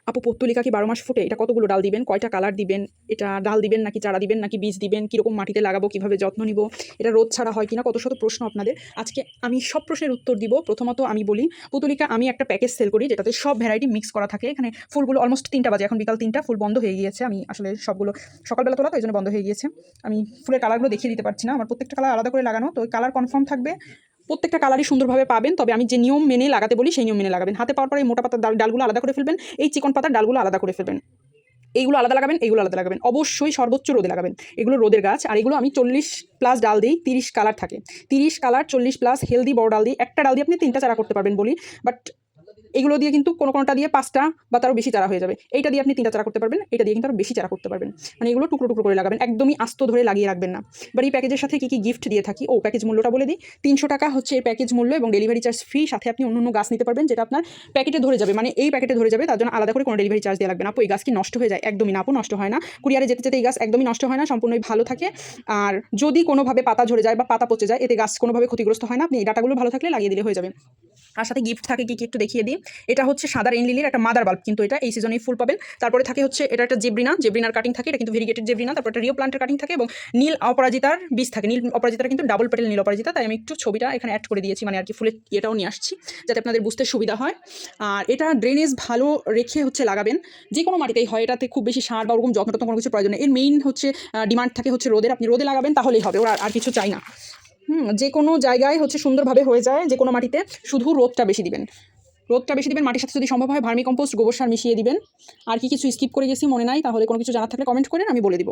আপু পত্তলিকা কি 12 মাস ফোটে? এটা কতগুলো ডাল দিবেন, কয়টা কালার দিবেন, এটা ডাল দিবেন নাকি চারা দিবেন নাকি বীজ দিবেন, কীরকম মাটিতে লাগাবো, কীভাবে যত্ন নিব, এটা রোদ ছাড়া হয় কিনা, কত শত প্রশ্ন আপনাদের। আজকে আমি সব প্রশ্নের উত্তর দিব। প্রথমত আমি বলি, পত্তলিকা আমি একটা প্যাকেজ সেল করি যেটাতে সব ভ্যারাইটি মিক্স করা থাকে। এখানে ফুলগুলো অলমোস্ট 3টা বাজে, এখন বিকাল 3টা, ফুল বন্ধ হয়ে গিয়েছে। আমি আসলে সবগুলো সকালবেলা তোলা তো এই জন্য বন্ধ হয়ে গিয়েছে। আমি ফুলের কালারগুলো দেখিয়ে দিতে পারছি না, আমার প্রত্যেকটা কালার আলাদা করে লাগানো, তো কালার কনফার্ম থাকবে, প্রত্যেকটা কালারই সুন্দরভাবে পাবেন। তবে আমি যে নিয়ম মেনে লাগাতে বলি সেই নিয়ম মেনে লাগাবেন। হাতে পাওয়ার পরে এই মোটা পাতার ডালগুলো আলাদা করে ফেলবেন, এই চিকন পাতার ডালগুলো আলাদা করে ফেলবেন। এইগুলো আলাদা লাগাবেন, এইগুলো আলাদা লাগাবেন, অবশ্যই সর্বোচ্চ রোদে লাগাবেন। এগুলো রোদের গাছ। আর এগুলো আমি 40+ ডাল দিই, 30 কালার থাকে, 30 কালার 40+ হেলদি বড় ডাল দিই। একটা ডাল দিয়ে আপনি 3টা চারা করতে পারবেন বলি, বাট এগুলো দিয়ে কিন্তু কোনোটা দিয়ে 5টা বা তারও বেশি চারা হয়ে যাবে। এইটা দিয়ে আপনি 3টা চারা করতে পারবেন, এটা দিয়ে কিন্তু আরও বেশি চারা করতে পারবেন। মানে এগুলো টুকরো টুকরো করে লাগাবেন, একদমই আস্ত ধরে লাগিয়ে রাখবেন না। এবার এই প্যাকেজের সাথে কী কী গিফট দিয়ে থাকি, প্যাকেজ মূল্যটা বলে দিই। 300 টাকা হচ্ছে এর প্যাকেজ মূল্য এবং ডেলিভারি চার্জ ফ্রি। সাথে আপনি অন্য গাছ নিতে পারবেন যেটা আপনার প্যাকেটে ধরে যাবে, মানে এই প্যাকেটে ধরে যাবে, তার জন্য আলাদা করে কোনো ডেলিভারি চার্জ দেওয়া লাগবে না। আপু এই গাছ কি নষ্ট হয়ে যায়? একদমই না আপু, নষ্ট হয় না। কুরিয়ারে যেতে যেতে এই গাছ একদমই নষ্ট হয় না, সম্পূর্ণই ভালো থাকে। আর যদি কোনোভাবে পাতা ঝরে যায় বা পাতা পচে যায়, এতে গাছ কোনোভাবে ক্ষতিগ্রস্ত হয় না। আপনি এই ডাটাগুলো ভালো থাকলে লাগিয়ে দিলে হয়ে যাবে। আর সাথে গিফট থাকে কী কী একটু দেখিয়ে দিই। এটা হচ্ছে সাদা রেইন লিলির একটা মাদার বাল্ব, কিন্তু এটা এই সিজনেই ফুল পাবেন। তারপরে থাকে হচ্ছে এটা একটা জেব্রিনার কাটিং থাকে, এটা কিন্তু ভেরিগেটেড জেব্রিনা। তারপর একটা রিও প্লান্টের কাটিং থাকে এবং নীল অপরাজিতার বীজ থাকে। নীল অপরাজিতার কিন্তু ডাবল পেটেল নীল অপরাজিতা, তাই আমি একটু ছবিটা এখানে অ্যাড করে দিয়েছি, মানে আর কি ফুলের ইয়েটাও নিয়ে আসছি যাতে আপনাদের বুঝতে সুবিধা হয়। আর এটা ড্রেনেজ ভালো রেখে হচ্ছে লাগাবেন, যে কোনো মাটিতেই হয়। এটাতে খুব বেশি সার বা ওরকম যত্ন কোনো কিছু প্রয়োজন নেই। এর মেইন হচ্ছে ডিমান্ড থাকে হচ্ছে রোদের, আপনি রোদে লাগাবেন তাহলেই হবে, ওরা আর কিছু চাই না। যে কোনো জায়গায় হচ্ছে সুন্দরভাবে হয়ে যায়, যে কোনো মাটিতে, শুধু রোদটা বেশি দিবেন। মাটির সাথে যদি সম্ভব হয় ভার্মি কম্পোস্ট, গোবর সার মিশিয়ে দিবেন। আর কি কিছু স্কিপ করে গেছি মনে নাই, তাহলে কোনো কিছু জানার থাকলে কমেন্ট করেন, আমি বলে দিব।